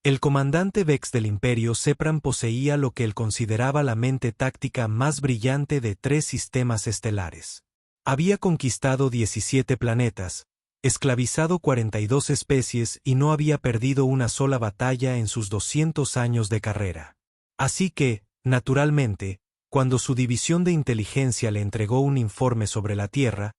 El comandante Vex del Imperio Sepran poseía lo que él consideraba la mente táctica más brillante de 3 sistemas estelares. Había conquistado 17 planetas, esclavizado 42 especies y no había perdido una sola batalla en sus 200 años de carrera. Así que, naturalmente, cuando su división de inteligencia le entregó un informe sobre la Tierra,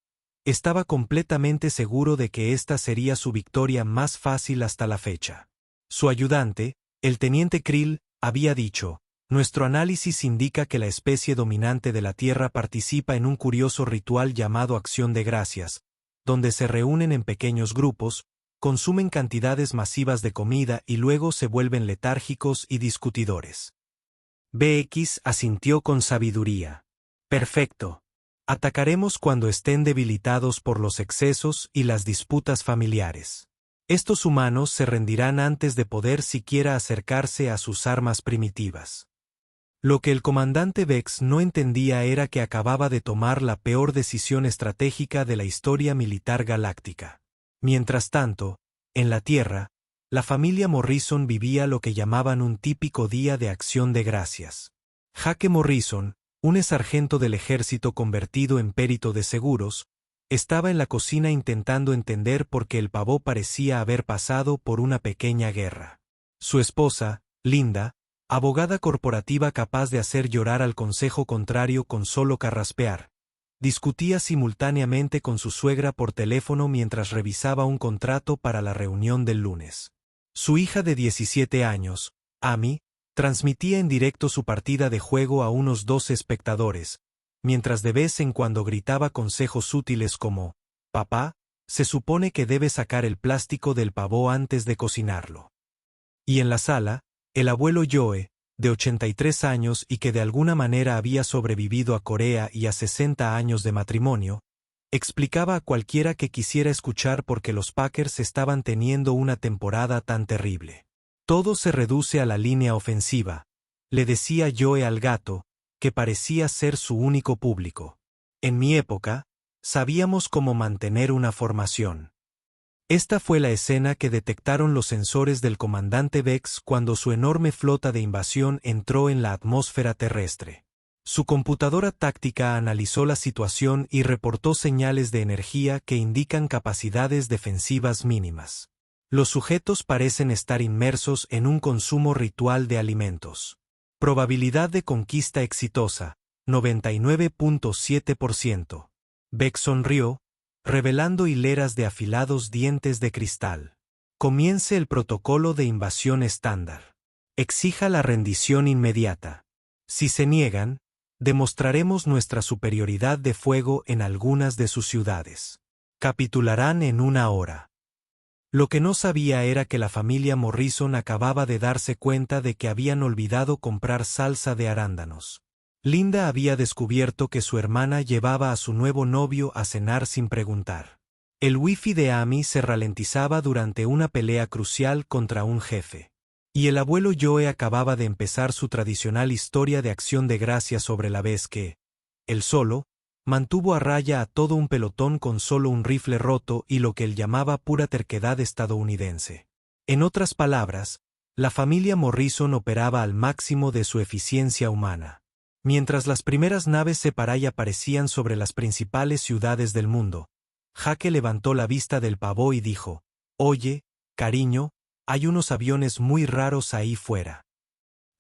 estaba completamente seguro de que esta sería su victoria más fácil hasta la fecha. Su ayudante, el teniente Krill, había dicho: nuestro análisis indica que la especie dominante de la Tierra participa en un curioso ritual llamado Acción de Gracias, donde se reúnen en pequeños grupos, consumen cantidades masivas de comida y luego se vuelven letárgicos y discutidores. BX asintió con sabiduría. Perfecto. Atacaremos cuando estén debilitados por los excesos y las disputas familiares. Estos humanos se rendirán antes de poder siquiera acercarse a sus armas primitivas. Lo que el comandante Vex no entendía era que acababa de tomar la peor decisión estratégica de la historia militar galáctica. Mientras tanto, en la Tierra, la familia Morrison vivía lo que llamaban un típico día de acción de gracias. Jake Morrison, un sargento del ejército convertido en perito de seguros, estaba en la cocina intentando entender por qué el pavó parecía haber pasado por una pequeña guerra. Su esposa, Linda, abogada corporativa capaz de hacer llorar al consejo contrario con solo carraspear, discutía simultáneamente con su suegra por teléfono mientras revisaba un contrato para la reunión del lunes. Su hija de 17 años, Amy, transmitía en directo su partida de juego a unos 12 espectadores, mientras de vez en cuando gritaba consejos útiles como: «Papá, se supone que debes sacar el plástico del pavó antes de cocinarlo». Y en la sala, el abuelo Joe, de 83 años y que de alguna manera había sobrevivido a Corea y a 60 años de matrimonio, explicaba a cualquiera que quisiera escuchar por qué los Packers estaban teniendo una temporada tan terrible. «Todo se reduce a la línea ofensiva», le decía Joe al gato, que parecía ser su único público. «En mi época, sabíamos cómo mantener una formación». Esta fue la escena que detectaron los sensores del comandante Vex cuando su enorme flota de invasión entró en la atmósfera terrestre. Su computadora táctica analizó la situación y reportó señales de energía que indican capacidades defensivas mínimas. Los sujetos parecen estar inmersos en un consumo ritual de alimentos. Probabilidad de conquista exitosa, 99.7%. Vex sonrió, revelando hileras de afilados dientes de cristal. Comience el protocolo de invasión estándar. Exija la rendición inmediata. Si se niegan, demostraremos nuestra superioridad de fuego en algunas de sus ciudades. Capitularán en 1 hora. Lo que no sabía era que la familia Morrison acababa de darse cuenta de que habían olvidado comprar salsa de arándanos. Linda había descubierto que su hermana llevaba a su nuevo novio a cenar sin preguntar. El wifi de Amy se ralentizaba durante una pelea crucial contra un jefe. Y el abuelo Joe acababa de empezar su tradicional historia de acción de gracias sobre la vez que, él solo, mantuvo a raya a todo un pelotón con solo un rifle roto y lo que él llamaba pura terquedad estadounidense. En otras palabras, la familia Morrison operaba al máximo de su eficiencia humana. Mientras las primeras naves Separay aparecían sobre las principales ciudades del mundo, Jake levantó la vista del pavó y dijo: «Oye, cariño, hay unos aviones muy raros ahí fuera».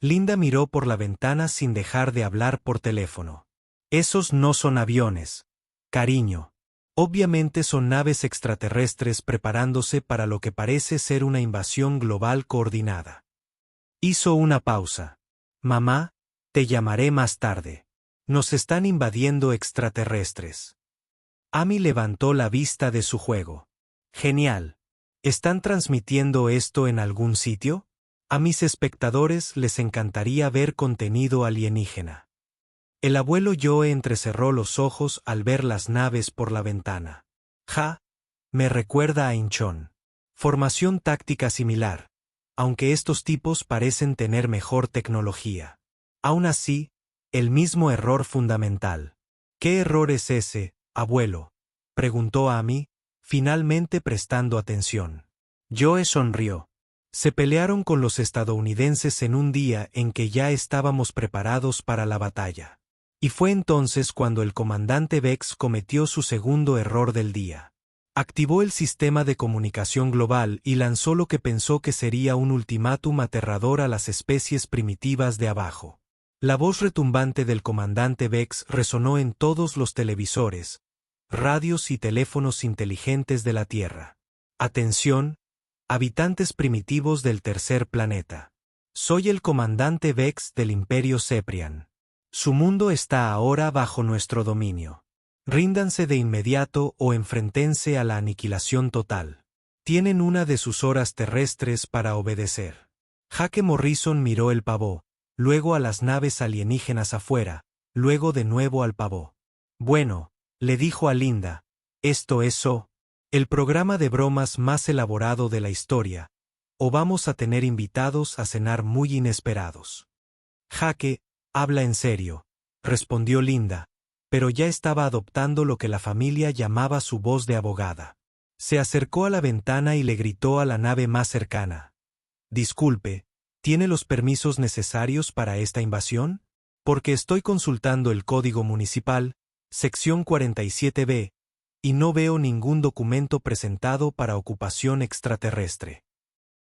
Linda miró por la ventana sin dejar de hablar por teléfono. «Esos no son aviones, cariño. Obviamente son naves extraterrestres preparándose para lo que parece ser una invasión global coordinada». Hizo una pausa. «Mamá, te llamaré más tarde. Nos están invadiendo extraterrestres». Amy levantó la vista de su juego. «Genial. ¿Están transmitiendo esto en algún sitio? A mis espectadores les encantaría ver contenido alienígena». El abuelo Joe entrecerró los ojos al ver las naves por la ventana. Me recuerda a Inchon. Formación táctica similar, aunque estos tipos parecen tener mejor tecnología. Aún así, el mismo error fundamental. «¿Qué error es ese, abuelo?», preguntó Amy, finalmente prestando atención. Joe sonrió. Se pelearon con los estadounidenses en un día en que ya estábamos preparados para la batalla. Y fue entonces cuando el comandante Vex cometió su segundo error del día. Activó el sistema de comunicación global y lanzó lo que pensó que sería un ultimátum aterrador a las especies primitivas de abajo. La voz retumbante del comandante Vex resonó en todos los televisores, radios y teléfonos inteligentes de la Tierra. Atención, habitantes primitivos del tercer planeta. Soy el comandante Vex del Imperio Ceprian. Su mundo está ahora bajo nuestro dominio. Ríndanse de inmediato o enfréntense a la aniquilación total. Tienen una de sus horas terrestres para obedecer. Jake Morrison miró el pavó, luego a las naves alienígenas afuera, luego de nuevo al pavó. Bueno, le dijo a Linda, esto es el programa de bromas más elaborado de la historia, o vamos a tener invitados a cenar muy inesperados. Jake, habla en serio, respondió Linda, pero ya estaba adoptando lo que la familia llamaba su voz de abogada. Se acercó a la ventana y le gritó a la nave más cercana. Disculpe, ¿tiene los permisos necesarios para esta invasión? Porque estoy consultando el Código Municipal, sección 47B, y no veo ningún documento presentado para ocupación extraterrestre.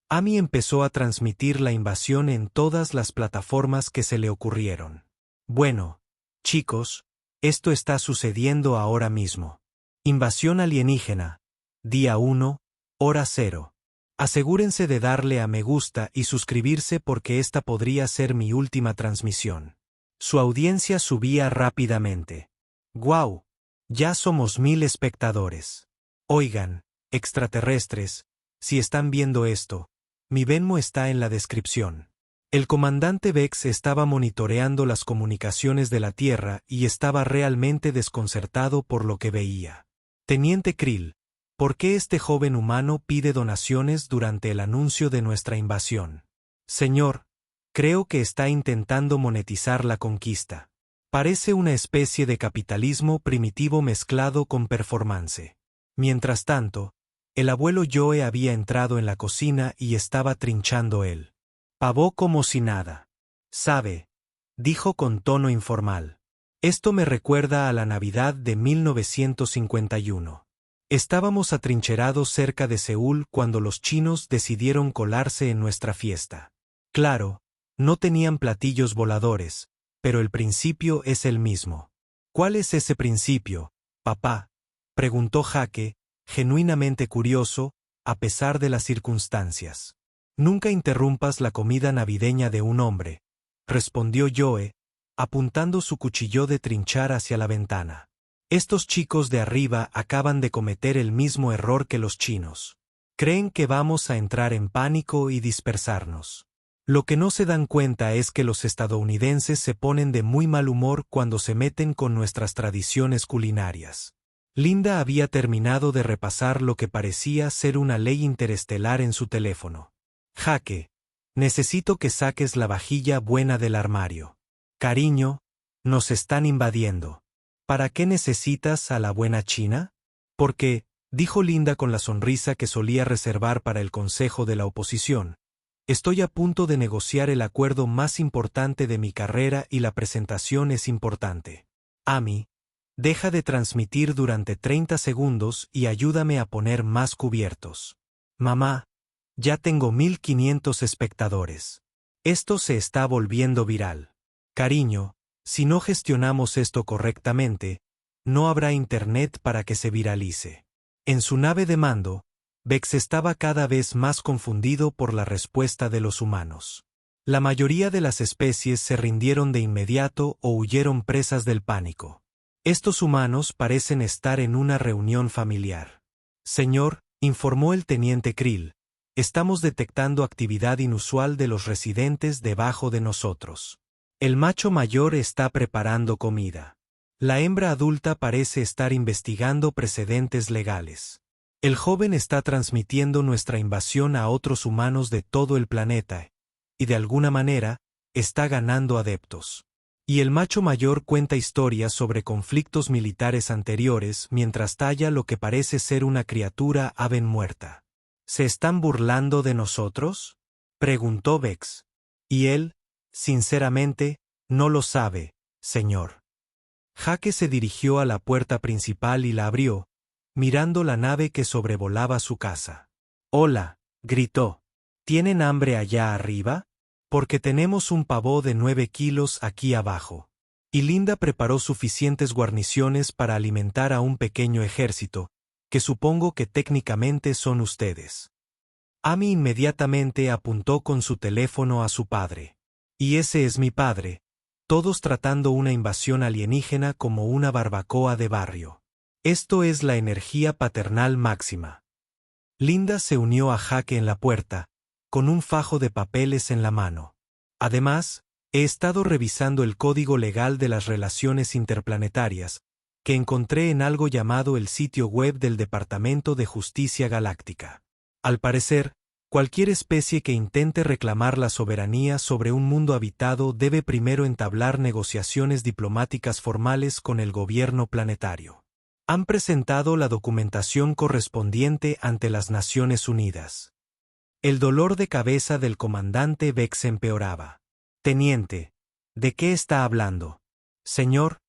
Amy empezó a transmitir la invasión en todas las plataformas que se le ocurrieron. Bueno, chicos, esto está sucediendo ahora mismo. Invasión alienígena. Día 1, hora 0. Asegúrense de darle a me gusta y suscribirse porque esta podría ser mi última transmisión. Su audiencia subía rápidamente. ¡Guau! Ya somos 1000 espectadores. Oigan, extraterrestres, si están viendo esto, mi Venmo está en la descripción. El comandante Vex estaba monitoreando las comunicaciones de la Tierra y estaba realmente desconcertado por lo que veía. Teniente Krill, ¿por qué este joven humano pide donaciones durante el anuncio de nuestra invasión? Señor, creo que está intentando monetizar la conquista. Parece una especie de capitalismo primitivo mezclado con performance. Mientras tanto, el abuelo Joe había entrado en la cocina y estaba trinchando el pavó como si nada. ¿Sabe? Dijo con tono informal. Esto me recuerda a la Navidad de 1951. Estábamos atrincherados cerca de Seúl cuando los chinos decidieron colarse en nuestra fiesta. Claro, no tenían platillos voladores, pero el principio es el mismo. ¿Cuál es ese principio, papá?, preguntó Jake, genuinamente curioso, a pesar de las circunstancias. Nunca interrumpas la comida navideña de un hombre, respondió Joe, apuntando su cuchillo de trinchar hacia la ventana. Estos chicos de arriba acaban de cometer el mismo error que los chinos. Creen que vamos a entrar en pánico y dispersarnos. Lo que no se dan cuenta es que los estadounidenses se ponen de muy mal humor cuando se meten con nuestras tradiciones culinarias. Linda había terminado de repasar lo que parecía ser una ley interestelar en su teléfono. Jake, necesito que saques la vajilla buena del armario. Cariño, nos están invadiendo. ¿Para qué necesitas a la buena china? Porque, dijo Linda con la sonrisa que solía reservar para el consejo de la oposición, estoy a punto de negociar el acuerdo más importante de mi carrera y la presentación es importante. Amy, deja de transmitir durante 30 segundos y ayúdame a poner más cubiertos. Mamá, ya tengo 1500 espectadores. Esto se está volviendo viral. Cariño, si no gestionamos esto correctamente, no habrá internet para que se viralice. En su nave de mando, Vex estaba cada vez más confundido por la respuesta de los humanos. La mayoría de las especies se rindieron de inmediato o huyeron presas del pánico. Estos humanos parecen estar en una reunión familiar. Señor, informó el teniente Krill, estamos detectando actividad inusual de los residentes debajo de nosotros. El macho mayor está preparando comida. La hembra adulta parece estar investigando precedentes legales. El joven está transmitiendo nuestra invasión a otros humanos de todo el planeta, y de alguna manera, está ganando adeptos. Y el macho mayor cuenta historias sobre conflictos militares anteriores mientras talla lo que parece ser una criatura ave muerta. ¿Se están burlando de nosotros?, preguntó Vex. Y él, sinceramente, no lo sabe, señor. Jake se dirigió a la puerta principal y la abrió, mirando la nave que sobrevolaba su casa. «Hola», gritó. «¿Tienen hambre allá arriba? Porque tenemos un pavó de 9 kilos aquí abajo». Y Linda preparó suficientes guarniciones para alimentar a un pequeño ejército, que supongo que técnicamente son ustedes. Amy inmediatamente apuntó con su teléfono a su padre. «Yese es mi padre», todos tratando una invasión alienígena como una barbacoa de barrio. Esto es la energía paternal máxima. Linda se unió a Jake en la puerta, con un fajo de papeles en la mano. Además, he estado revisando el código legal de las relaciones interplanetarias, que encontré en algo llamado el sitio web del Departamento de Justicia Galáctica. Al parecer, cualquier especie que intente reclamar la soberanía sobre un mundo habitado debe primero entablar negociaciones diplomáticas formales con el gobierno planetario. Han presentado la documentación correspondiente ante las Naciones Unidas. El dolor de cabeza del comandante Vex empeoraba. «Teniente, ¿de qué está hablando?» «Señor,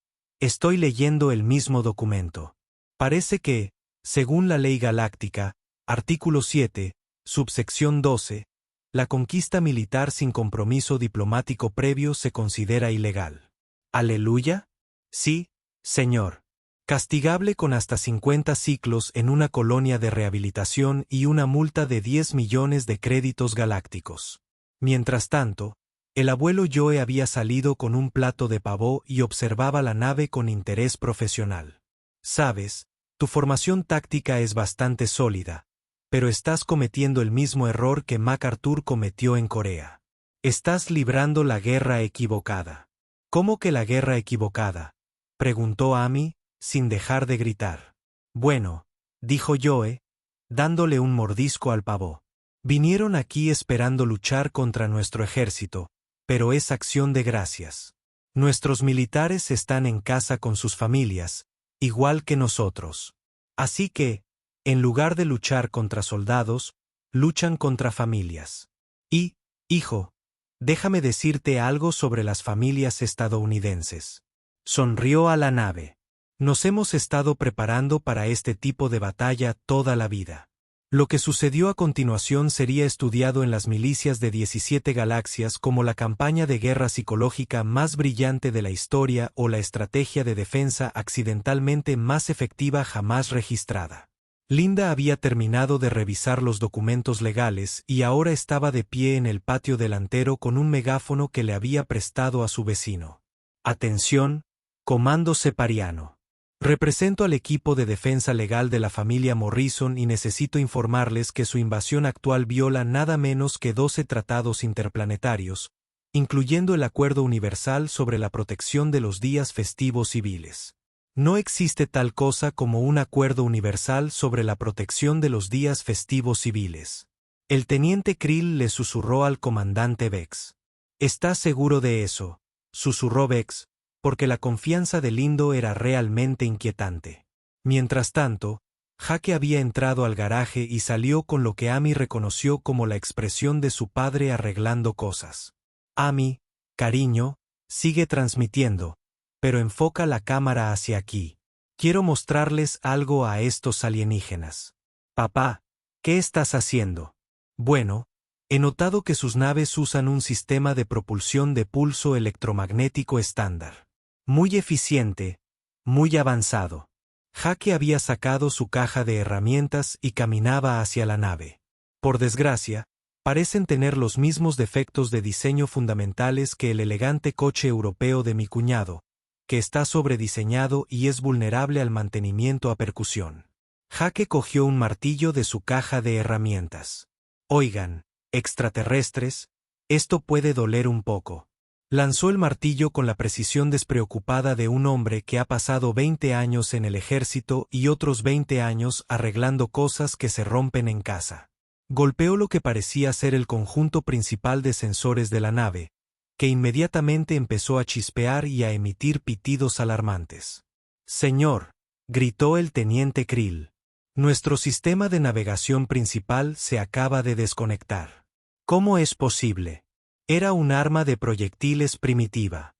estoy leyendo el mismo documento. Parece que, según la ley galáctica, artículo 7, subsección 12, la conquista militar sin compromiso diplomático previo se considera ilegal». «¿Aleluya?» «Sí, señor. Castigable con hasta 50 ciclos en una colonia de rehabilitación y una multa de 10 millones de créditos galácticos». Mientras tanto, el abuelo Joe había salido con un plato de pavó y observaba la nave con interés profesional. «Sabes, tu formación táctica es bastante sólida, pero estás cometiendo el mismo error que MacArthur cometió en Corea. Estás librando la guerra equivocada». «¿Cómo que la guerra equivocada?», preguntó Amy, sin dejar de gritar. «Bueno», dijo Joe, dándole un mordisco al pavó. «Vinieron aquí esperando luchar contra nuestro ejército, pero es acción de gracias. Nuestros militares están en casa con sus familias, igual que nosotros. Así que, en lugar de luchar contra soldados, luchan contra familias. Y, hijo, déjame decirte algo sobre las familias estadounidenses». Sonrió a la nave. «Nos hemos estado preparando para este tipo de batalla toda la vida. Lo que sucedió a continuación sería estudiado en las milicias de 17 galaxias como la campaña de guerra psicológica más brillante de la historia o la estrategia de defensa accidentalmente más efectiva jamás registrada». Linda había terminado de revisar los documentos legales y ahora estaba de pie en el patio delantero con un megáfono que le había prestado a su vecino. «Atención, Comando Separiano. Represento al equipo de defensa legal de la familia Morrison y necesito informarles que su invasión actual viola nada menos que 12 tratados interplanetarios, incluyendo el Acuerdo Universal sobre la Protección de los Días Festivos Civiles. No existe tal cosa como un Acuerdo Universal sobre la Protección de los Días Festivos Civiles». El teniente Krill le susurró al comandante Vex. «¿Estás seguro de eso?», susurró Vex, porque la confianza de Lindo era realmente inquietante. Mientras tanto, Jake había entrado al garaje y salió con lo que Amy reconoció como la expresión de su padre arreglando cosas. «Amy, cariño, sigue transmitiendo, pero enfoca la cámara hacia aquí. Quiero mostrarles algo a estos alienígenas». «Papá, ¿qué estás haciendo?». «Bueno, he notado que sus naves usan un sistema de propulsión de pulso electromagnético estándar. Muy eficiente, muy avanzado». Jake había sacado su caja de herramientas y caminaba hacia la nave. «Por desgracia, parecen tener los mismos defectos de diseño fundamentales que el elegante coche europeo de mi cuñado, que está sobrediseñado y es vulnerable al mantenimiento a percusión». Jake cogió un martillo de su caja de herramientas. «Oigan, extraterrestres, esto puede doler un poco». Lanzó el martillo con la precisión despreocupada de un hombre que ha pasado 20 años en el ejército y otros 20 años arreglando cosas que se rompen en casa. Golpeó lo que parecía ser el conjunto principal de sensores de la nave, que inmediatamente empezó a chispear y a emitir pitidos alarmantes. «Señor», gritó el teniente Krill. Nuestro sistema de navegación principal se acaba de desconectar. ¿Cómo es posible? Era un arma de proyectiles primitiva.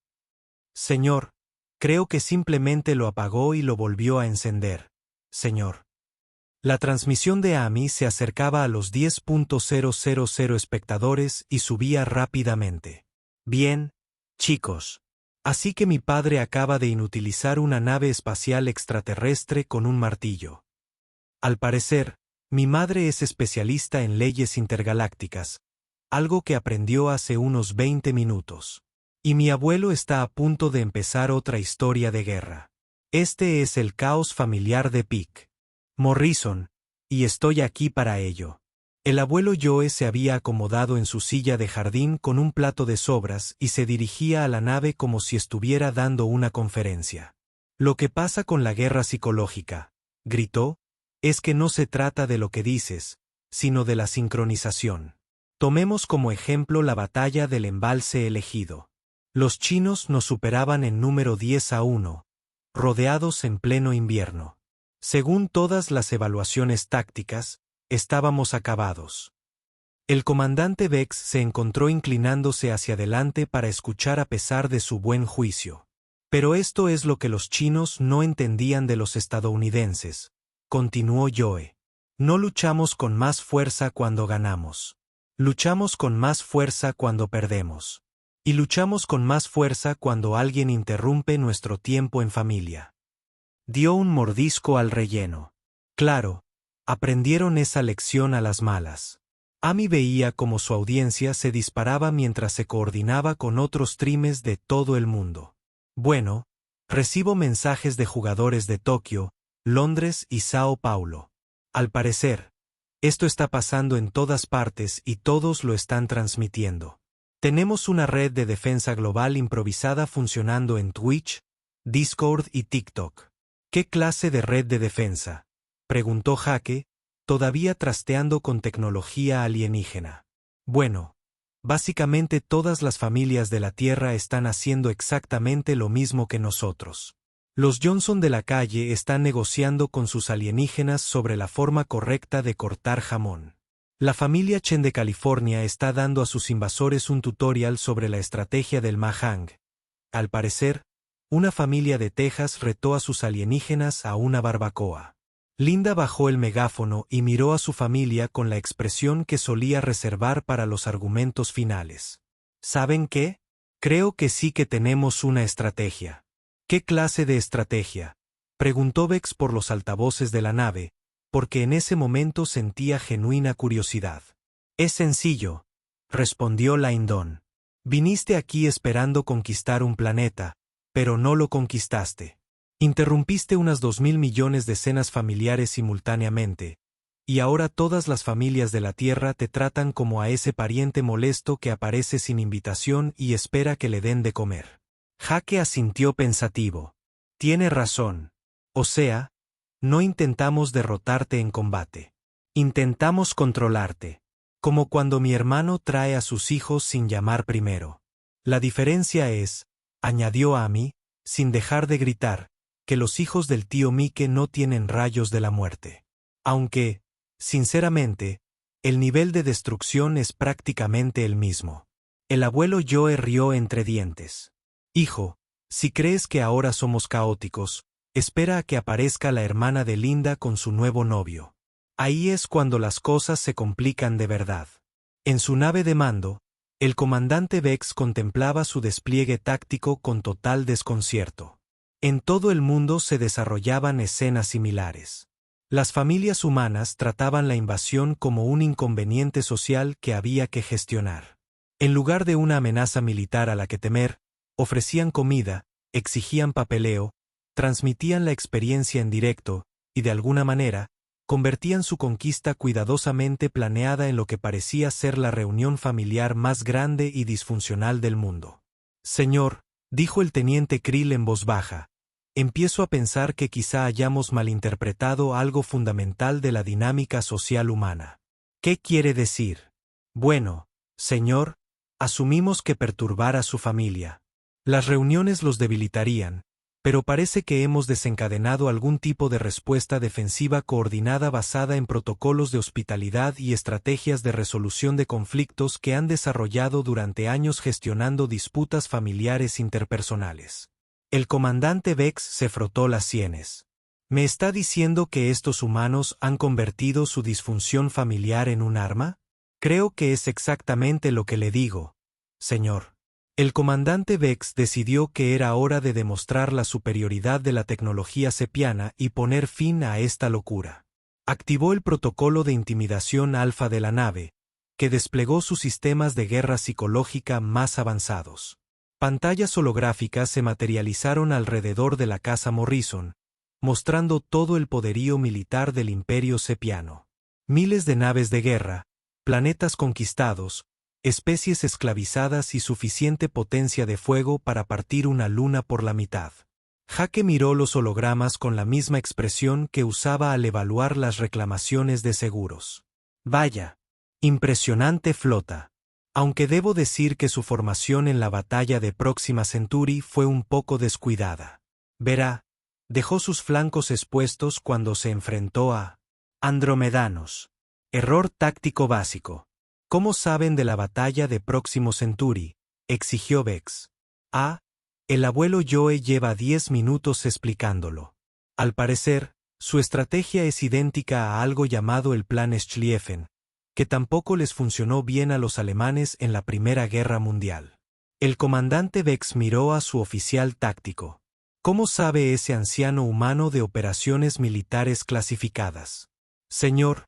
Señor, creo que simplemente lo apagó y lo volvió a encender. Señor. La transmisión de Amy se acercaba a los 10.000 espectadores y subía rápidamente. Bien, chicos. Así que mi padre acaba de inutilizar una nave espacial extraterrestre con un martillo. Al parecer, mi madre es especialista en leyes intergalácticas, algo que aprendió hace unos 20 minutos. Y mi abuelo está a punto de empezar otra historia de guerra. Este es el caos familiar de Pick Morrison, y estoy aquí para ello. El abuelo Joe se había acomodado en su silla de jardín con un plato de sobras y se dirigía a la nave como si estuviera dando una conferencia. Lo que pasa con la guerra psicológica, gritó, es que no se trata de lo que dices, sino de la sincronización. Tomemos como ejemplo la batalla del embalse elegido. Los chinos nos superaban en número 10-1, rodeados en pleno invierno. Según todas las evaluaciones tácticas, estábamos acabados. El comandante Vex se encontró inclinándose hacia adelante para escuchar a pesar de su buen juicio. Pero esto es lo que los chinos no entendían de los estadounidenses, continuó Joe. No luchamos con más fuerza cuando ganamos. Luchamos con más fuerza cuando perdemos. Y luchamos con más fuerza cuando alguien interrumpe nuestro tiempo en familia. Dio un mordisco al relleno. Claro, aprendieron esa lección a las malas. Amy veía cómo su audiencia se disparaba mientras se coordinaba con otros streamers de todo el mundo. Bueno, recibo mensajes de jugadores de Tokio, Londres y Sao Paulo. Al parecer, esto está pasando en todas partes y todos lo están transmitiendo. Tenemos una red de defensa global improvisada funcionando en Twitch, Discord y TikTok. ¿Qué clase de red de defensa?, preguntó Jaque, todavía trasteando con tecnología alienígena. Bueno, básicamente todas las familias de la Tierra están haciendo exactamente lo mismo que nosotros. Los Johnson de la calle están negociando con sus alienígenas sobre la forma correcta de cortar jamón. La familia Chen de California está dando a sus invasores un tutorial sobre la estrategia del Mahang. Al parecer, una familia de Texas retó a sus alienígenas a una barbacoa. Linda bajó el megáfono y miró a su familia con la expresión que solía reservar para los argumentos finales. ¿Saben qué? Creo que sí que tenemos una estrategia. ¿Qué clase de estrategia?, preguntó Vex por los altavoces de la nave, porque en ese momento sentía genuina curiosidad. Es sencillo, respondió Laindon. Viniste aquí esperando conquistar un planeta, pero no lo conquistaste. Interrumpiste unas 2.000 millones de cenas familiares simultáneamente, y ahora todas las familias de la Tierra te tratan como a ese pariente molesto que aparece sin invitación y espera que le den de comer. Jaque asintió pensativo. Tiene razón. O sea, no intentamos derrotarte en combate. Intentamos controlarte. Como cuando mi hermano trae a sus hijos sin llamar primero. La diferencia es, añadió Amy, sin dejar de gritar, que los hijos del tío Mike no tienen rayos de la muerte. Aunque, sinceramente, el nivel de destrucción es prácticamente el mismo. El abuelo Joe rió entre dientes. Hijo, si crees que ahora somos caóticos, espera a que aparezca la hermana de Linda con su nuevo novio. Ahí es cuando las cosas se complican de verdad. En su nave de mando, el comandante Vex contemplaba su despliegue táctico con total desconcierto. En todo el mundo se desarrollaban escenas similares. Las familias humanas trataban la invasión como un inconveniente social que había que gestionar. En lugar de una amenaza militar a la que temer, ofrecían comida, exigían papeleo, transmitían la experiencia en directo, y de alguna manera, convertían su conquista cuidadosamente planeada en lo que parecía ser la reunión familiar más grande y disfuncional del mundo. Señor, dijo el teniente Krill en voz baja, empiezo a pensar que quizá hayamos malinterpretado algo fundamental de la dinámica social humana. ¿Qué quiere decir? Bueno, señor, asumimos que perturbar a su familia. Las reuniones los debilitarían, Pero parece que hemos desencadenado algún tipo de respuesta defensiva coordinada basada en protocolos de hospitalidad y estrategias de resolución de conflictos que han desarrollado durante años gestionando disputas familiares interpersonales. El comandante Vex se frotó las sienes. ¿Me está diciendo que estos humanos han convertido su disfunción familiar en un arma? Creo que es exactamente lo que le digo, señor. El comandante Vex decidió que era hora de demostrar la superioridad de la tecnología sepiana y poner fin a esta locura. Activó el protocolo de intimidación alfa de la nave, que desplegó sus sistemas de guerra psicológica más avanzados. Pantallas holográficas se materializaron alrededor de la casa Morrison, mostrando todo el poderío militar del imperio sepiano. Miles de naves de guerra, planetas conquistados, especies esclavizadas y suficiente potencia de fuego para partir una luna por la mitad. Jaque miró los hologramas con la misma expresión que usaba al evaluar las reclamaciones de seguros. Vaya, impresionante flota. Aunque debo decir que su formación en la batalla de Próxima Centauri fue un poco descuidada. Verá, dejó sus flancos expuestos cuando se enfrentó a andromedanos. Error táctico básico. ¿Cómo saben de la batalla de Próximo Centauri?, exigió Vex. El abuelo Joe lleva 10 minutos explicándolo. Al parecer, su estrategia es idéntica a algo llamado el Plan Schlieffen, que tampoco les funcionó bien a los alemanes en la Primera Guerra Mundial. El comandante Vex miró a su oficial táctico. ¿Cómo sabe ese anciano humano de operaciones militares clasificadas? Señor,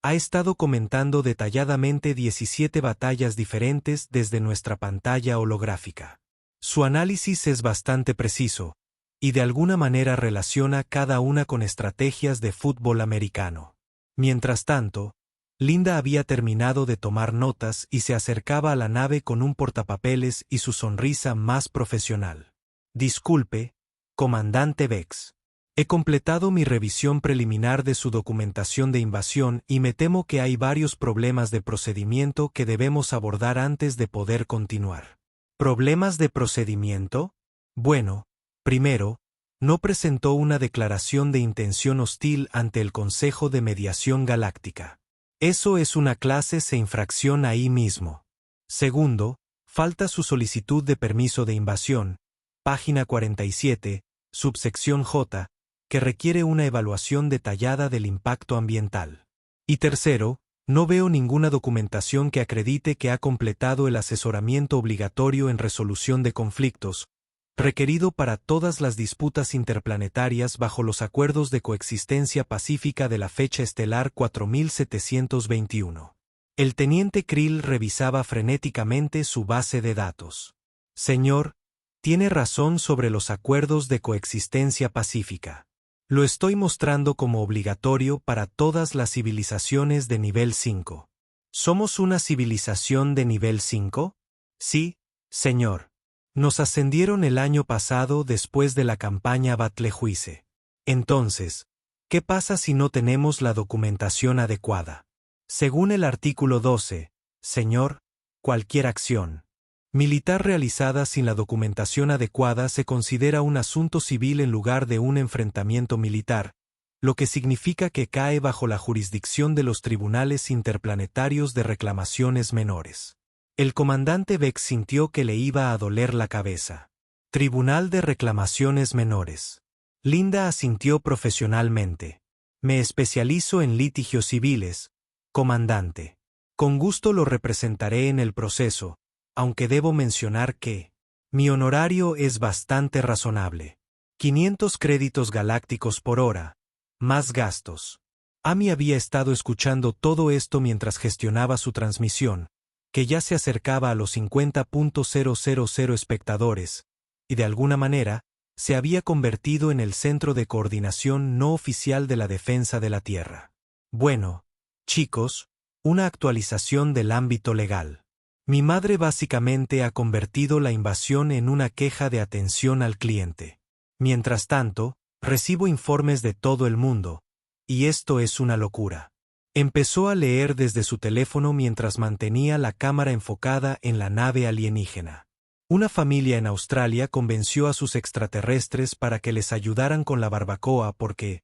ha estado comentando detalladamente 17 batallas diferentes desde nuestra pantalla holográfica. Su análisis es bastante preciso, y de alguna manera relaciona cada una con estrategias de fútbol americano. Mientras tanto, Linda había terminado de tomar notas y se acercaba a la nave con un portapapeles y su sonrisa más profesional. Disculpe, comandante Vex. He completado mi revisión preliminar de su documentación de invasión y me temo que hay varios problemas de procedimiento que debemos abordar antes de poder continuar. ¿Problemas de procedimiento? Bueno, primero, no presentó una declaración de intención hostil ante el Consejo de Mediación Galáctica. Eso es una clase C infracción ahí mismo. Segundo, falta su solicitud de permiso de invasión, página 47, subsección J, que requiere una evaluación detallada del impacto ambiental. Y tercero, no veo ninguna documentación que acredite que ha completado el asesoramiento obligatorio en resolución de conflictos, requerido para todas las disputas interplanetarias bajo los acuerdos de coexistencia pacífica de la fecha estelar 4721. El teniente Krill revisaba frenéticamente su base de datos. Señor, tiene razón sobre los acuerdos de coexistencia pacífica. Lo estoy mostrando como obligatorio para todas las civilizaciones de nivel 5. ¿Somos una civilización de nivel 5? Sí, señor. Nos ascendieron el año pasado después de la campaña Battlejuice. Entonces, ¿qué pasa si no tenemos la documentación adecuada? Según el artículo 12, señor, cualquier acción militar realizada sin la documentación adecuada se considera un asunto civil en lugar de un enfrentamiento militar, lo que significa que cae bajo la jurisdicción de los tribunales interplanetarios de reclamaciones menores. El comandante Vex sintió que le iba a doler la cabeza. Tribunal de Reclamaciones Menores. Linda asintió profesionalmente. Me especializo en litigios civiles, comandante. Con gusto lo representaré en el proceso, aunque debo mencionar que mi honorario es bastante razonable. 500 créditos galácticos por hora, más gastos. Amy había estado escuchando todo esto mientras gestionaba su transmisión, que ya se acercaba a los 50.000 espectadores, y de alguna manera, se había convertido en el centro de coordinación no oficial de la defensa de la Tierra. Bueno, chicos, una actualización del ámbito legal. Mi madre básicamente ha convertido la invasión en una queja de atención al cliente. Mientras tanto, recibo informes de todo el mundo, y esto es una locura. Empezó a leer desde su teléfono mientras mantenía la cámara enfocada en la nave alienígena. Una familia en Australia convenció a sus extraterrestres para que les ayudaran con la barbacoa porque,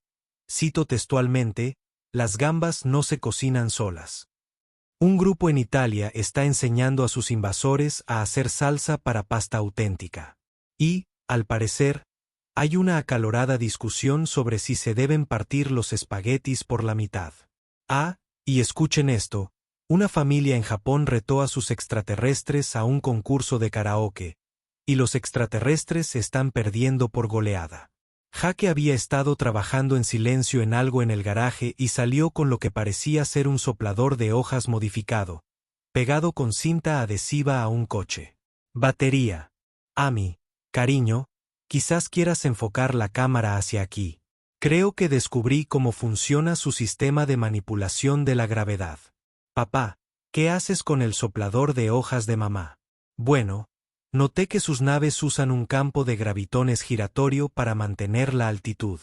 cito textualmente, las gambas no se cocinan solas. Un grupo en Italia está enseñando a sus invasores a hacer salsa para pasta auténtica. Y, al parecer, hay una acalorada discusión sobre si se deben partir los espaguetis por la mitad. Y escuchen esto, una familia en Japón retó a sus extraterrestres a un concurso de karaoke, y los extraterrestres están perdiendo por goleada. Jake había estado trabajando en silencio en algo en el garaje y salió con lo que parecía ser un soplador de hojas modificado, pegado con cinta adhesiva a un coche. Batería. Amy, cariño, quizás quieras enfocar la cámara hacia aquí. Creo que descubrí cómo funciona su sistema de manipulación de la gravedad. Papá, ¿qué haces con el soplador de hojas de mamá? Bueno, noté que sus naves usan un campo de gravitones giratorio para mantener la altitud.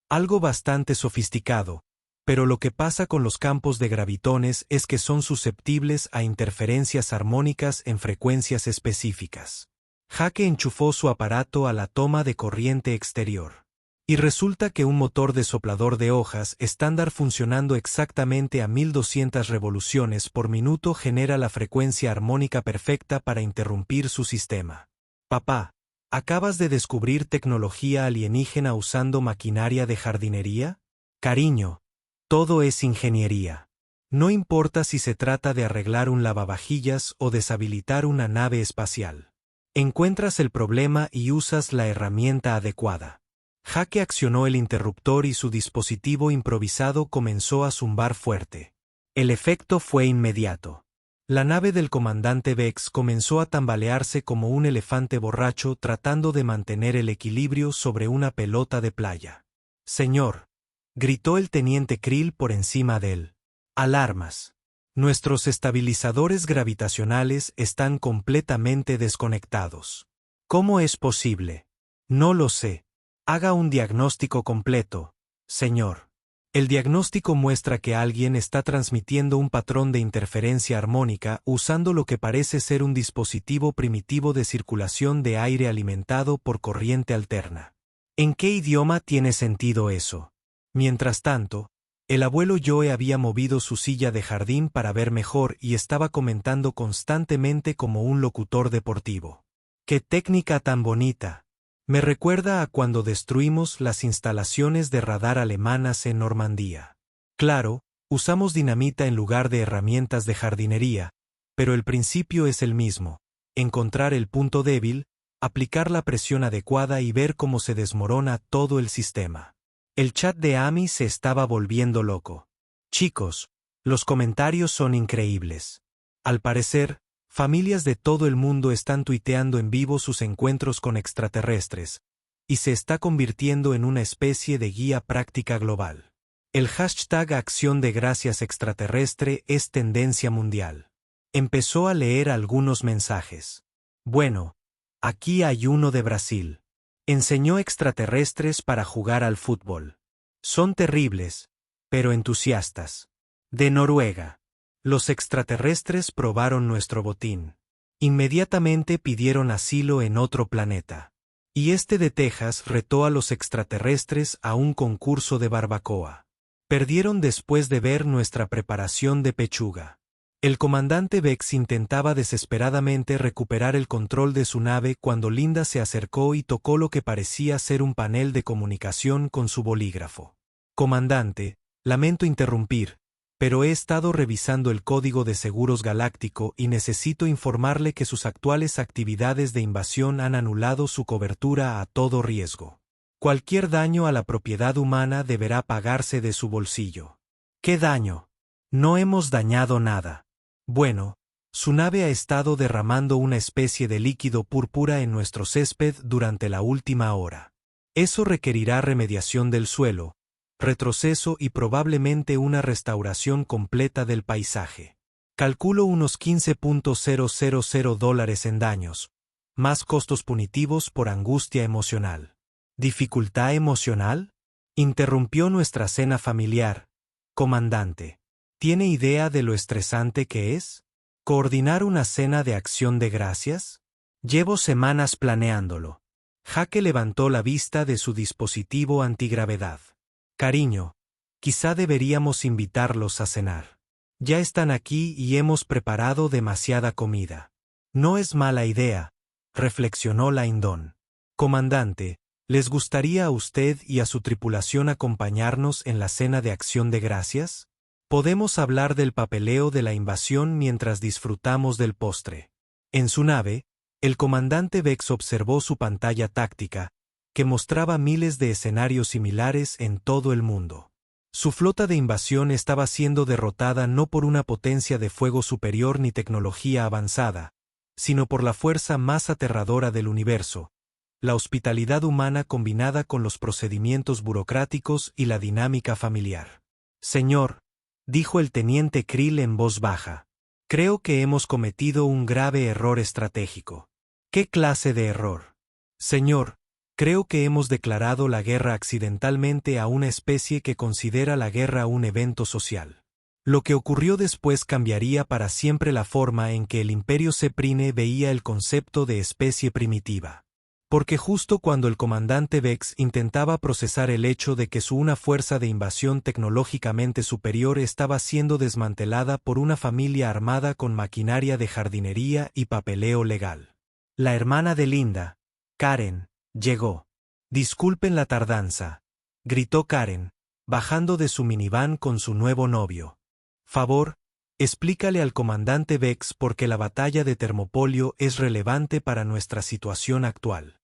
Algo bastante sofisticado, pero lo que pasa con los campos de gravitones es que son susceptibles a interferencias armónicas en frecuencias específicas. Jake enchufó su aparato a la toma de corriente exterior. Y resulta que un motor de soplador de hojas estándar funcionando exactamente a 1200 revoluciones por minuto genera la frecuencia armónica perfecta para interrumpir su sistema. Papá, ¿acabas de descubrir tecnología alienígena usando maquinaria de jardinería? Cariño, todo es ingeniería. No importa si se trata de arreglar un lavavajillas o deshabilitar una nave espacial. Encuentras el problema y usas la herramienta adecuada. Jake accionó el interruptor y su dispositivo improvisado comenzó a zumbar fuerte. El efecto fue inmediato. La nave del comandante Vex comenzó a tambalearse como un elefante borracho tratando de mantener el equilibrio sobre una pelota de playa. Señor, gritó el teniente Krill por encima de él. Alarmas. Nuestros estabilizadores gravitacionales están completamente desconectados. ¿Cómo es posible? No lo sé. Haga un diagnóstico completo, señor. El diagnóstico muestra que alguien está transmitiendo un patrón de interferencia armónica usando lo que parece ser un dispositivo primitivo de circulación de aire alimentado por corriente alterna. ¿En qué idioma tiene sentido eso? Mientras tanto, el abuelo Joe había movido su silla de jardín para ver mejor y estaba comentando constantemente como un locutor deportivo. ¡Qué técnica tan bonita! Me recuerda a cuando destruimos las instalaciones de radar alemanas en Normandía. Claro, usamos dinamita en lugar de herramientas de jardinería, pero el principio es el mismo: encontrar el punto débil, aplicar la presión adecuada y ver cómo se desmorona todo el sistema. El chat de Amy se estaba volviendo loco. Chicos, los comentarios son increíbles. Al parecer, familias de todo el mundo están tuiteando en vivo sus encuentros con extraterrestres, y se está convirtiendo en una especie de guía práctica global. El hashtag Acción de Gracias Extraterrestre es tendencia mundial. Empezó a leer algunos mensajes. Bueno, aquí hay uno de Brasil. Enseñó extraterrestres para jugar al fútbol. Son terribles, pero entusiastas. De Noruega. Los extraterrestres probaron nuestro botín. Inmediatamente pidieron asilo en otro planeta. Y este de Texas retó a los extraterrestres a un concurso de barbacoa. Perdieron después de ver nuestra preparación de pechuga. El comandante Vex intentaba desesperadamente recuperar el control de su nave cuando Linda se acercó y tocó lo que parecía ser un panel de comunicación con su bolígrafo. Comandante, lamento interrumpir, pero he estado revisando el Código de Seguros Galáctico y necesito informarle que sus actuales actividades de invasión han anulado su cobertura a todo riesgo. Cualquier daño a la propiedad humana deberá pagarse de su bolsillo. ¿Qué daño? No hemos dañado nada. Bueno, su nave ha estado derramando una especie de líquido púrpura en nuestro césped durante la última hora. Eso requerirá remediación del suelo, retroceso y probablemente una restauración completa del paisaje. Calculo unos $15,000 en daños, más costos punitivos por angustia emocional. ¿Dificultad emocional? Interrumpió nuestra cena familiar. Comandante, ¿tiene idea de lo estresante que es? ¿Coordinar una cena de acción de gracias? Llevo semanas planeándolo. Jake levantó la vista de su dispositivo antigravedad. Cariño, quizá deberíamos invitarlos a cenar. Ya están aquí y hemos preparado demasiada comida. No es mala idea, reflexionó Laindon. Comandante, ¿les gustaría a usted y a su tripulación acompañarnos en la cena de acción de gracias? Podemos hablar del papeleo de la invasión mientras disfrutamos del postre. En su nave, el comandante Vex observó su pantalla táctica, que mostraba miles de escenarios similares en todo el mundo. Su flota de invasión estaba siendo derrotada no por una potencia de fuego superior ni tecnología avanzada, sino por la fuerza más aterradora del universo, la hospitalidad humana combinada con los procedimientos burocráticos y la dinámica familiar. Señor, dijo el teniente Krill en voz baja, creo que hemos cometido un grave error estratégico. ¿Qué clase de error? Señor, creo que hemos declarado la guerra accidentalmente a una especie que considera la guerra un evento social. Lo que ocurrió después cambiaría para siempre la forma en que el Imperio Ceprine veía el concepto de especie primitiva. Porque justo cuando el comandante Vex intentaba procesar el hecho de que una fuerza de invasión tecnológicamente superior estaba siendo desmantelada por una familia armada con maquinaria de jardinería y papeleo legal. La hermana de Linda, Karen, llegó. Disculpen la tardanza, gritó Karen, bajando de su minivan con su nuevo novio. Favor, explícale al comandante Vex por qué la batalla de Termopolio es relevante para nuestra situación actual.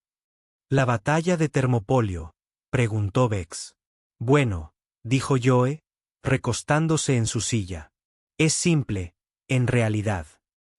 ¿La batalla de Termopolio?, preguntó Vex. Bueno, dijo Joe, recostándose en su silla. Es simple, en realidad.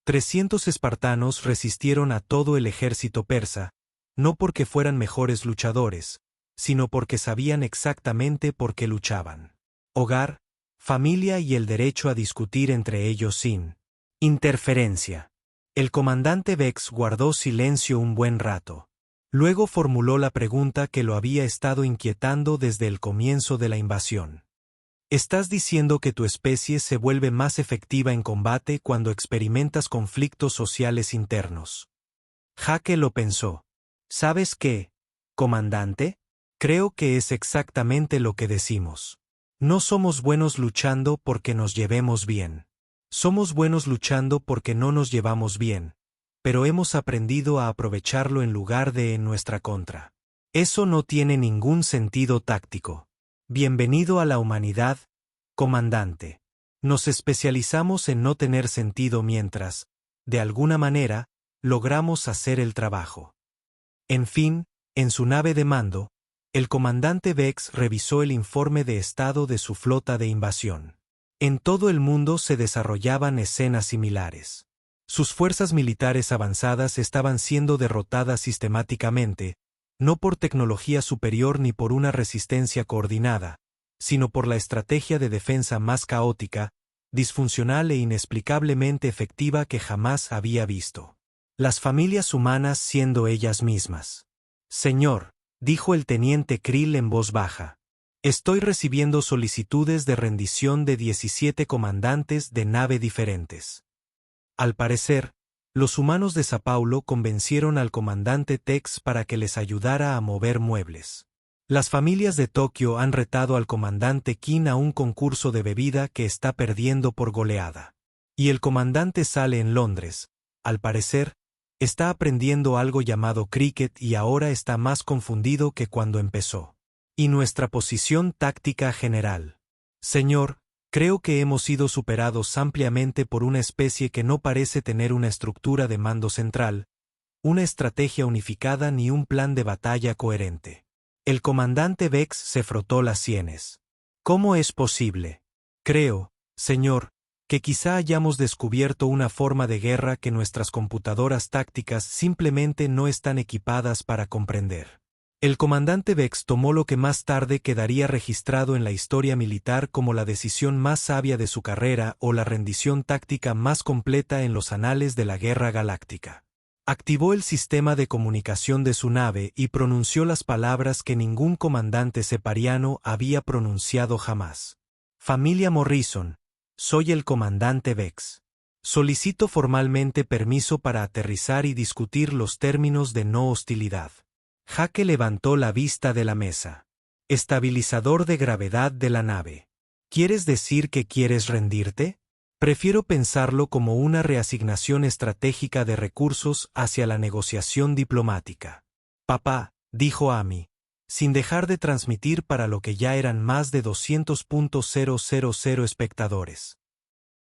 300 espartanos resistieron a todo el ejército persa, no porque fueran mejores luchadores, sino porque sabían exactamente por qué luchaban. Hogar, familia y el derecho a discutir entre ellos sin interferencia. El comandante Vex guardó silencio un buen rato. Luego formuló la pregunta que lo había estado inquietando desde el comienzo de la invasión. ¿Estás diciendo que tu especie se vuelve más efectiva en combate cuando experimentas conflictos sociales internos? Jake lo pensó. ¿Sabes qué, comandante? Creo que es exactamente lo que decimos. No somos buenos luchando porque nos llevemos bien. Somos buenos luchando porque no nos llevamos bien, pero hemos aprendido a aprovecharlo en lugar de en nuestra contra. Eso no tiene ningún sentido táctico. Bienvenido a la humanidad, comandante. Nos especializamos en no tener sentido mientras, de alguna manera, logramos hacer el trabajo. En fin, en su nave de mando, el comandante Vex revisó el informe de estado de su flota de invasión. En todo el mundo se desarrollaban escenas similares. Sus fuerzas militares avanzadas estaban siendo derrotadas sistemáticamente, no por tecnología superior ni por una resistencia coordinada, sino por la estrategia de defensa más caótica, disfuncional e inexplicablemente efectiva que jamás había visto. Las familias humanas siendo ellas mismas. Señor, dijo el teniente Krill en voz baja, estoy recibiendo solicitudes de rendición de 17 comandantes de nave diferentes. Al parecer, los humanos de Sao Paulo convencieron al comandante Tex para que les ayudara a mover muebles. Las familias de Tokio han retado al comandante Kin a un concurso de bebida que está perdiendo por goleada. Y el comandante Sale en Londres, al parecer, está aprendiendo algo llamado cricket y ahora está más confundido que cuando empezó. Y nuestra posición táctica general. Señor, creo que hemos sido superados ampliamente por una especie que no parece tener una estructura de mando central, una estrategia unificada ni un plan de batalla coherente. El comandante Vex se frotó las sienes. ¿Cómo es posible? Creo, señor, que quizá hayamos descubierto una forma de guerra que nuestras computadoras tácticas simplemente no están equipadas para comprender. El comandante Vex tomó lo que más tarde quedaría registrado en la historia militar como la decisión más sabia de su carrera o la rendición táctica más completa en los anales de la Guerra Galáctica. Activó el sistema de comunicación de su nave y pronunció las palabras que ningún comandante separiano había pronunciado jamás. Familia Morrison, soy el comandante Vex. Solicito formalmente permiso para aterrizar y discutir los términos de no hostilidad. Jake levantó la vista de la mesa. Estabilizador de gravedad de la nave. ¿Quieres decir que quieres rendirte? Prefiero pensarlo como una reasignación estratégica de recursos hacia la negociación diplomática. Papá, dijo Amy, sin dejar de transmitir para lo que ya eran más de 200.000 espectadores.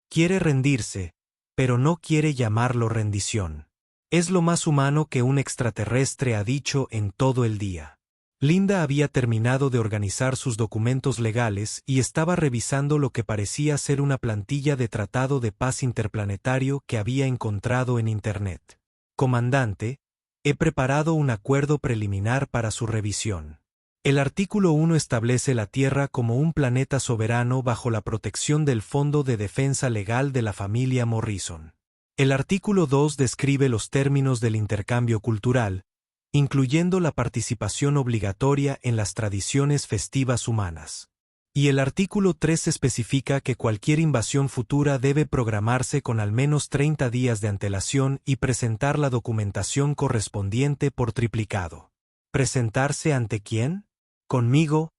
Quiere rendirse, pero no quiere llamarlo rendición. Es lo más humano que un extraterrestre ha dicho en todo el día. Linda había terminado de organizar sus documentos legales y estaba revisando lo que parecía ser una plantilla de tratado de paz interplanetario que había encontrado en Internet. Comandante, he preparado un acuerdo preliminar para su revisión. El artículo 1 establece la Tierra como un planeta soberano bajo la protección del Fondo de Defensa Legal de la familia Morrison. El artículo 2 describe los términos del intercambio cultural, incluyendo la participación obligatoria en las tradiciones festivas humanas. Y el artículo 3 especifica que cualquier invasión futura debe programarse con al menos 30 días de antelación y presentar la documentación correspondiente por triplicado. ¿Presentarse ante quién? Conmigo,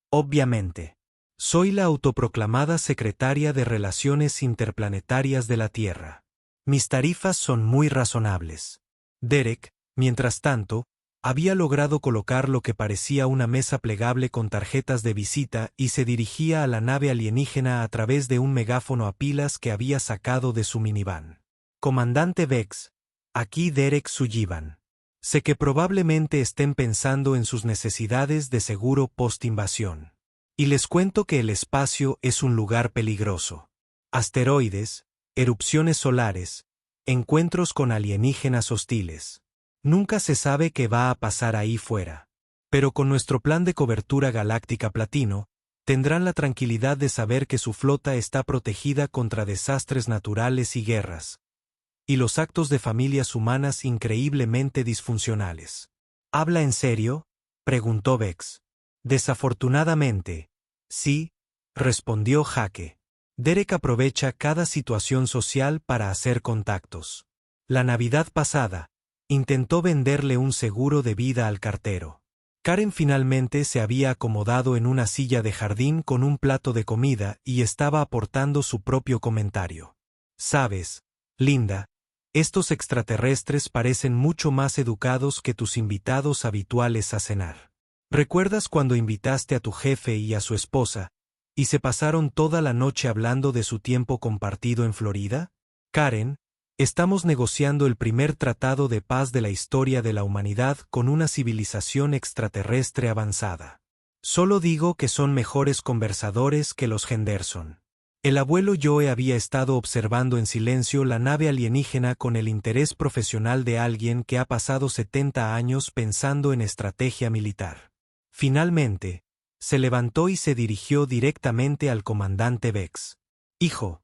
obviamente. Soy la autoproclamada secretaria de Relaciones Interplanetarias de la Tierra. Mis tarifas son muy razonables. Derek, mientras tanto, había logrado colocar lo que parecía una mesa plegable con tarjetas de visita y se dirigía a la nave alienígena a través de un megáfono a pilas que había sacado de su minivan. Comandante Vex, aquí Derek Sullivan. Sé que probablemente estén pensando en sus necesidades de seguro post-invasión. Y les cuento que el espacio es un lugar peligroso. Asteroides, erupciones solares, encuentros con alienígenas hostiles. Nunca se sabe qué va a pasar ahí fuera. Pero con nuestro plan de cobertura galáctica platino, tendrán la tranquilidad de saber que su flota está protegida contra desastres naturales y guerras. Y los actos de familias humanas increíblemente disfuncionales. ¿Habla en serio?, preguntó Vex. Desafortunadamente, sí, respondió Jake. Derek aprovecha cada situación social para hacer contactos. La Navidad pasada, intentó venderle un seguro de vida al cartero. Karen finalmente se había acomodado en una silla de jardín con un plato de comida y estaba aportando su propio comentario. Sabes, Linda, estos extraterrestres parecen mucho más educados que tus invitados habituales a cenar. ¿Recuerdas cuando invitaste a tu jefe y a su esposa, y se pasaron toda la noche hablando de su tiempo compartido en Florida? Karen, estamos negociando el primer tratado de paz de la historia de la humanidad con una civilización extraterrestre avanzada. Solo digo que son mejores conversadores que los Henderson. El abuelo Joe había estado observando en silencio la nave alienígena con el interés profesional de alguien que ha pasado 70 años pensando en estrategia militar. Finalmente, se levantó y se dirigió directamente al comandante Vex. Hijo,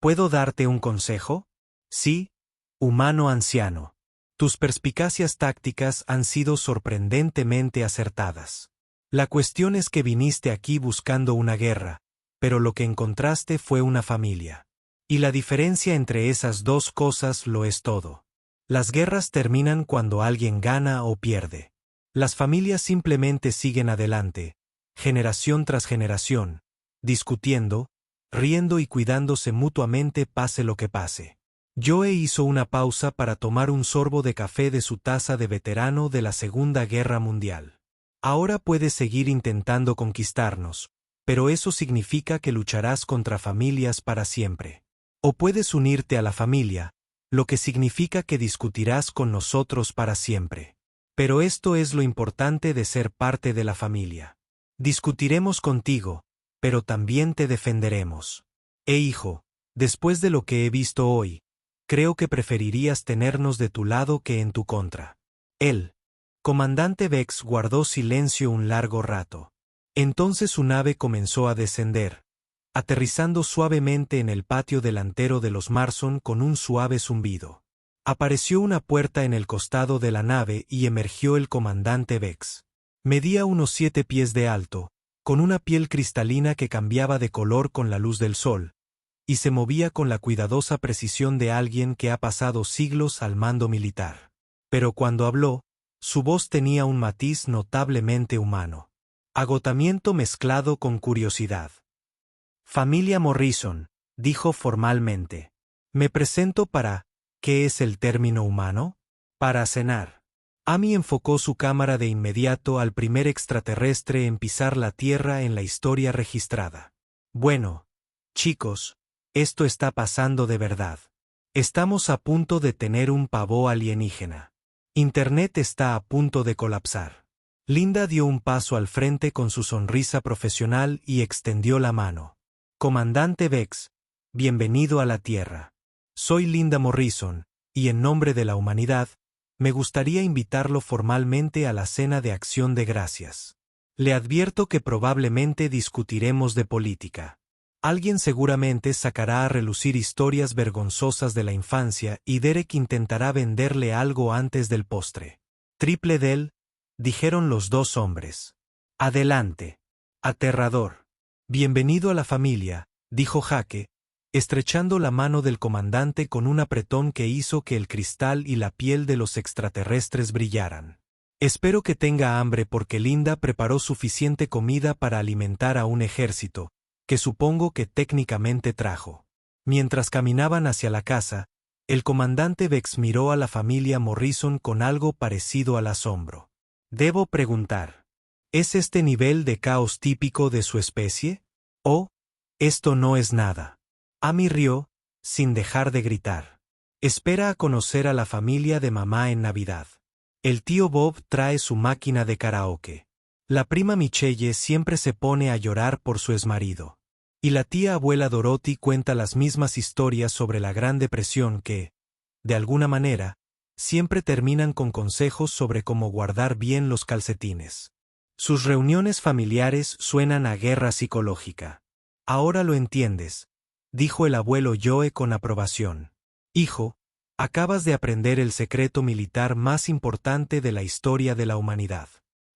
¿puedo darte un consejo? Sí, humano anciano. Tus perspicacias tácticas han sido sorprendentemente acertadas. La cuestión es que viniste aquí buscando una guerra, pero lo que encontraste fue una familia. Y la diferencia entre esas dos cosas lo es todo. Las guerras terminan cuando alguien gana o pierde. Las familias simplemente siguen adelante, generación tras generación, discutiendo, riendo y cuidándose mutuamente pase lo que pase. Joe hizo una pausa para tomar un sorbo de café de su taza de veterano de la Segunda Guerra Mundial. Ahora puedes seguir intentando conquistarnos, pero eso significa que lucharás contra familias para siempre. O puedes unirte a la familia, lo que significa que discutirás con nosotros para siempre. Pero esto es lo importante de ser parte de la familia. Discutiremos contigo, pero también te defenderemos. Hijo, después de lo que he visto hoy, creo que preferirías tenernos de tu lado que en tu contra. El comandante Vex guardó silencio un largo rato. Entonces su nave comenzó a descender, aterrizando suavemente en el patio delantero de los Marson con un suave zumbido. Apareció una puerta en el costado de la nave y emergió el comandante Vex. Medía unos 7 pies de alto, con una piel cristalina que cambiaba de color con la luz del sol, y se movía con la cuidadosa precisión de alguien que ha pasado siglos al mando militar. Pero cuando habló, su voz tenía un matiz notablemente humano. Agotamiento mezclado con curiosidad. Familia Morrison, dijo formalmente. Me presento para, ¿qué es el término humano? Para cenar. Amy enfocó su cámara de inmediato al primer extraterrestre en pisar la Tierra en la historia registrada. Bueno, chicos, esto está pasando de verdad. Estamos a punto de tener un pavó alienígena. Internet está a punto de colapsar. Linda dio un paso al frente con su sonrisa profesional y extendió la mano. Comandante Vex, bienvenido a la Tierra. Soy Linda Morrison, y en nombre de la humanidad, me gustaría invitarlo formalmente a la cena de acción de gracias. Le advierto que probablemente discutiremos de política. Alguien seguramente sacará a relucir historias vergonzosas de la infancia y Derek intentará venderle algo antes del postre. Triple Del, dijeron los dos hombres. Adelante. Aterrador. Bienvenido a la familia, dijo Jake, estrechando la mano del comandante con un apretón que hizo que el cristal y la piel de los extraterrestres brillaran. Espero que tenga hambre porque Linda preparó suficiente comida para alimentar a un ejército, que supongo que técnicamente trajo. Mientras caminaban hacia la casa, el comandante Vex miró a la familia Morrison con algo parecido al asombro. Debo preguntar, ¿es este nivel de caos típico de su especie? ¿O, esto no es nada? Amy rió, sin dejar de gritar. Espera a conocer a la familia de mamá en Navidad. El tío Bob trae su máquina de karaoke. La prima Michelle siempre se pone a llorar por su exmarido. Y la tía abuela Dorothy cuenta las mismas historias sobre la Gran Depresión que, de alguna manera, siempre terminan con consejos sobre cómo guardar bien los calcetines. Sus reuniones familiares suenan a guerra psicológica. Ahora lo entiendes, dijo el abuelo Joe con aprobación. Hijo, acabas de aprender el secreto militar más importante de la historia de la humanidad.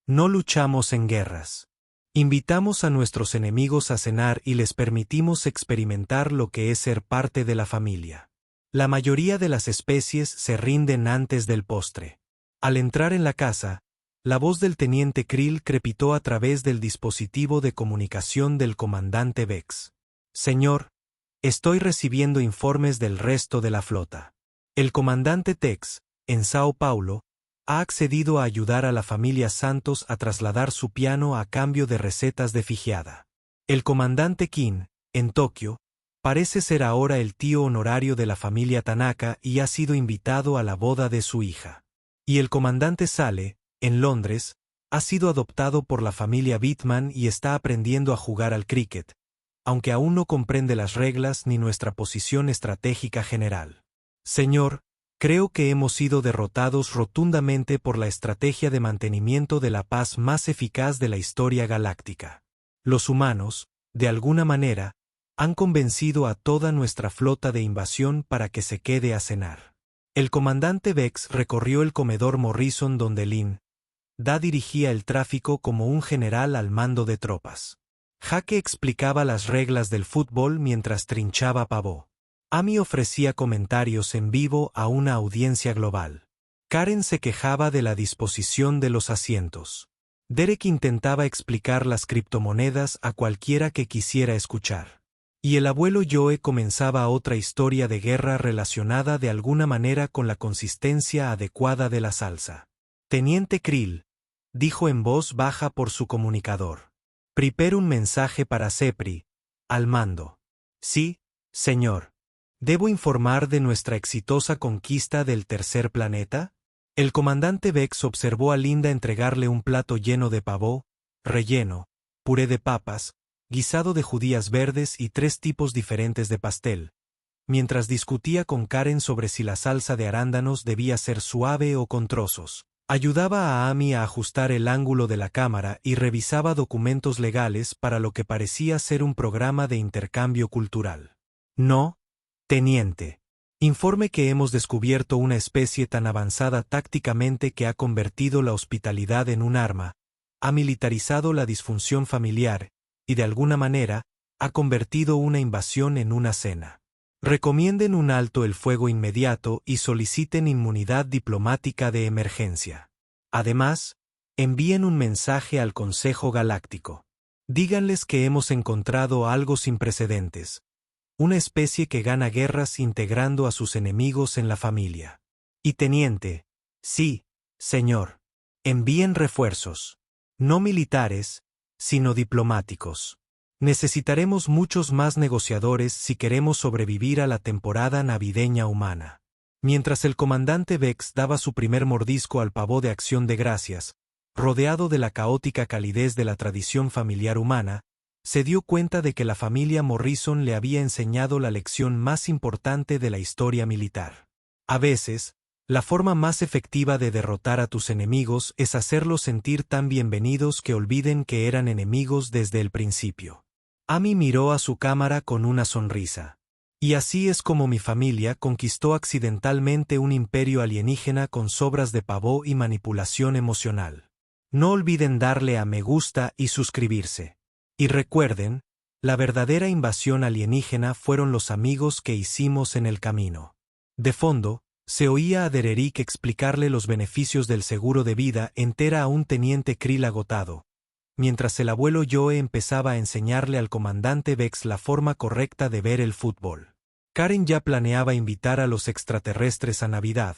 No luchamos en guerras. Invitamos a nuestros enemigos a cenar y les permitimos experimentar lo que es ser parte de la familia. La mayoría de las especies se rinden antes del postre. Al entrar en la casa, la voz del teniente Krill crepitó a través del dispositivo de comunicación del comandante Vex. Señor, estoy recibiendo informes del resto de la flota. El comandante Tex, en Sao Paulo, ha accedido a ayudar a la familia Santos a trasladar su piano a cambio de recetas de figiada. El comandante King, en Tokio, parece ser ahora el tío honorario de la familia Tanaka y ha sido invitado a la boda de su hija. Y el comandante Sale, en Londres, ha sido adoptado por la familia Bitman y está aprendiendo a jugar al cricket, aunque aún no comprende las reglas ni nuestra posición estratégica general. Señor, creo que hemos sido derrotados rotundamente por la estrategia de mantenimiento de la paz más eficaz de la historia galáctica. Los humanos, de alguna manera, han convencido a toda nuestra flota de invasión para que se quede a cenar. El comandante Vex recorrió el comedor Morrison donde Lin Da dirigía el tráfico como un general al mando de tropas. Jake explicaba las reglas del fútbol mientras trinchaba pavó. Amy ofrecía comentarios en vivo a una audiencia global. Karen se quejaba de la disposición de los asientos. Derek intentaba explicar las criptomonedas a cualquiera que quisiera escuchar. Y el abuelo Joe comenzaba otra historia de guerra relacionada de alguna manera con la consistencia adecuada de la salsa. Teniente Krill, dijo en voz baja por su comunicador. Prepare un mensaje para Sepri, al mando. Sí, señor. ¿Debo informar de nuestra exitosa conquista del tercer planeta? El comandante Vex observó a Linda entregarle un plato lleno de pavó, relleno, puré de papas, guisado de judías verdes y 3 tipos diferentes de pastel, mientras discutía con Karen sobre si la salsa de arándanos debía ser suave o con trozos. Ayudaba a Amy a ajustar el ángulo de la cámara y revisaba documentos legales para lo que parecía ser un programa de intercambio cultural. No, teniente. Informe que hemos descubierto una especie tan avanzada tácticamente que ha convertido la hospitalidad en un arma, ha militarizado la disfunción familiar, y de alguna manera, ha convertido una invasión en una cena. Recomienden un alto el fuego inmediato y soliciten inmunidad diplomática de emergencia. Además, envíen un mensaje al Consejo Galáctico. Díganles que hemos encontrado algo sin precedentes. Una especie que gana guerras integrando a sus enemigos en la familia. Y teniente, sí, señor, envíen refuerzos. No militares, sino diplomáticos. Necesitaremos muchos más negociadores si queremos sobrevivir a la temporada navideña humana. Mientras el comandante Vex daba su primer mordisco al pavó de Acción de Gracias, rodeado de la caótica calidez de la tradición familiar humana, se dio cuenta de que la familia Morrison le había enseñado la lección más importante de la historia militar. A veces, la forma más efectiva de derrotar a tus enemigos es hacerlos sentir tan bienvenidos que olviden que eran enemigos desde el principio. Amy miró a su cámara con una sonrisa. Y así es como mi familia conquistó accidentalmente un imperio alienígena con sobras de pavó y manipulación emocional. No olviden darle a me gusta y suscribirse. Y recuerden, la verdadera invasión alienígena fueron los amigos que hicimos en el camino. De fondo, se oía a Dererick explicarle los beneficios del seguro de vida entera a un teniente Krill agotado, mientras el abuelo Joe empezaba a enseñarle al comandante Vex la forma correcta de ver el fútbol. Karen ya planeaba invitar a los extraterrestres a Navidad,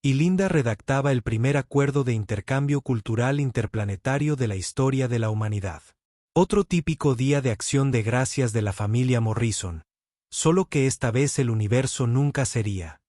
y Linda redactaba el primer acuerdo de intercambio cultural interplanetario de la historia de la humanidad. Otro típico día de Acción de Gracias de la familia Morrison, solo que esta vez el universo nunca sería